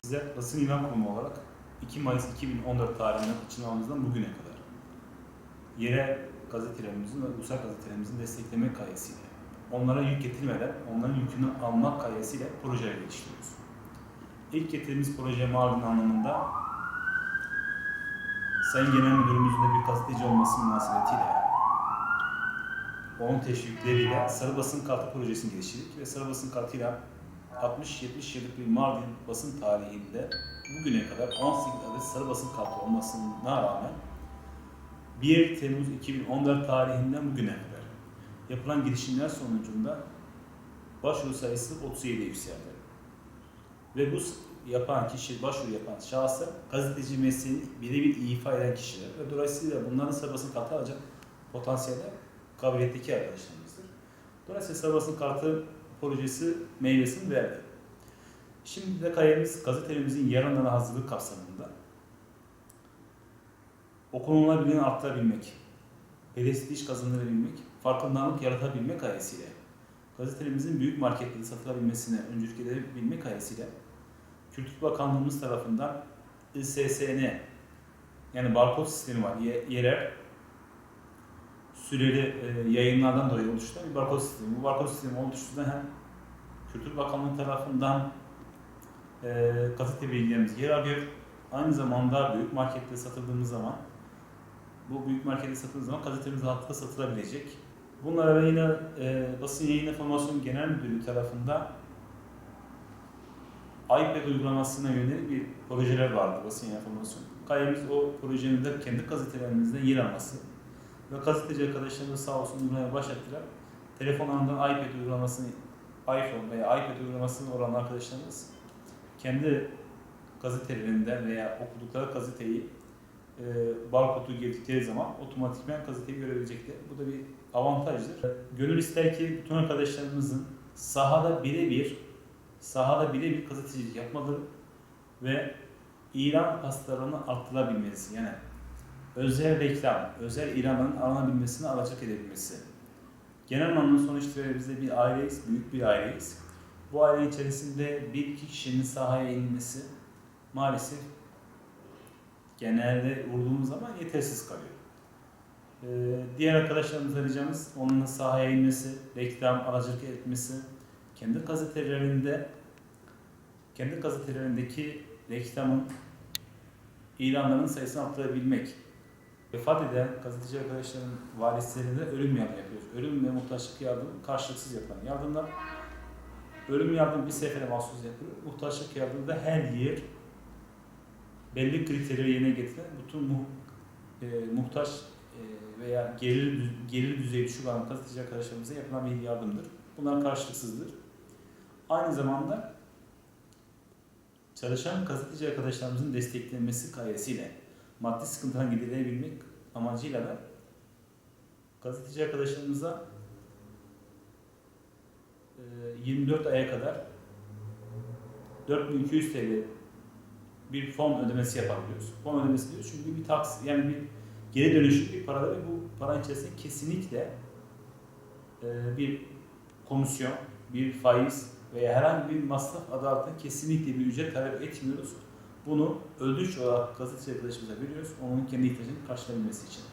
Size basın ilan kurumu olarak 2 Mayıs 2014 tarihinden açılmamızdan bugüne kadar yerel gazetelerimizin ve ulusal gazetelerimizin destekleme gayesiyle, onlara yük getirmeden onların yükünü almak gayesiyle projeler geliştiriyoruz. İlk getirdiğimiz proje Mardin anlamında Sayın Genel Müdürümüzün de bir gazeteci olması münasebetiyle onun teşvikleriyle Sarı Basın Kartı projesini geliştirdik ve Sarı Basın Kartı'yla 60-70 yıllık bir Mardin basın tarihinde bugüne kadar 18 adet Sarı Basın Kartı olmasına rağmen 1 Temmuz 2014 tarihinden bugüne kadar yapılan girişimler sonucunda başvuru sayısı 37'ye yükseldi. Ve bu başvuru yapan şahıslar gazeteci mesleğini birebir ifa eden kişiler ve dolayısıyla bunların Sarı Basın Kartı alacak potansiyelde kabiliyetteki arkadaşlarımızdır. Dolayısıyla Sarı Basın Kartı projesi meyvesini verdi. Şimdi de gayemiz gazetelerimizin yarınlarına hazırlık kapsamında okunulabiliğini arttırabilmek, prestij kazandırabilmek, farkındalık yaratabilmek gayesiyle gazetelerimizin büyük marketlerde satılabilmesine öncülük edebilmek gayesiyle Kültür Bakanlığımız tarafından ISSN yani barkod sistemi var. Yerel süreli yayınlardan dolayı oluşturan bir barkod sistemi. Bu barkod sistemi oluşturulan hem Kültür Bakanlığı tarafından gazete bilgilerimiz yer alıyor. Aynı zamanda büyük markette satıldığımız zaman bu büyük markette satıldığımız zaman gazetemiz rahatlıkla satılabilecek. Bunlara yine Basın Yayın Enformasyon Genel Müdürlüğü tarafından iPad uygulamasına yönelik bir projeler vardı basın enformasyon. Gayemiz o projenin de kendi gazetelerimizde yer alması ve gazeteci arkadaşlarımız sağ olsun uygulamaya başlattılar. Telefonlarından iPad uygulamasını, iPhone veya iPad uygulamasını olan arkadaşlarımız kendi gazetelerinden veya okudukları gazeteyi barkodu girdikleri zaman otomatikman gazeteyi görebilecekler. Bu da bir avantajdır. Gönül ister ki bütün arkadaşlarımızın sahada birebir gazetecilik yapmaları ve ilan paslarını arttırabilmesi, yani özel reklam, özel ilanların alınabilmesini alacak edebilmesi. Genel anlamda sonuç itibariyle bir aileyiz, büyük bir aileyiz. Bu aile içerisinde bir iki kişinin sahaya inmesi maalesef genelde vurduğumuz zaman yetersiz kalıyor. Diğer arkadaşlarımıza ricamız onunla sahaya inmesi, reklam aracılık etmesi, kendi gazetelerindeki reklamın, ilanların sayısını arttırabilmek. Vefat eden gazeteci arkadaşların varislerinde ölüm yardımı yapıyoruz. Ölüm ve muhtaçlık yardımı karşılıksız yapılan yardımlar. Ölüm yardımı bir sefere mahsus yapılıyor. Muhtaçlık yardımı da her yıl belli kriterleri yerine getiren bütün muhtaç veya gelir düzeyi düşük olan gazeteci arkadaşlarımıza yapılan bir yardımdır. Bunlar karşılıksızdır. Aynı zamanda çalışan gazeteci arkadaşlarımızın desteklenmesi gayesiyle maddi sıkıntıdan giderilebilmek amacıyla da gazeteci arkadaşlarımıza 24 aya kadar 4200 TL bir fon ödemesi yapabiliyoruz. Fon ödemesi diyoruz çünkü bir taksi, yani bir geri dönüşüm bir para ve bu para içerisinde kesinlikle bir komisyon, bir faiz veya herhangi bir masraf adı altında kesinlikle bir ücret talep etmiyoruz. Bunu ödünç olarak gazeteci arkadaşımıza veriyoruz, onun kendi ihtiyacını karşılayabilmesi için.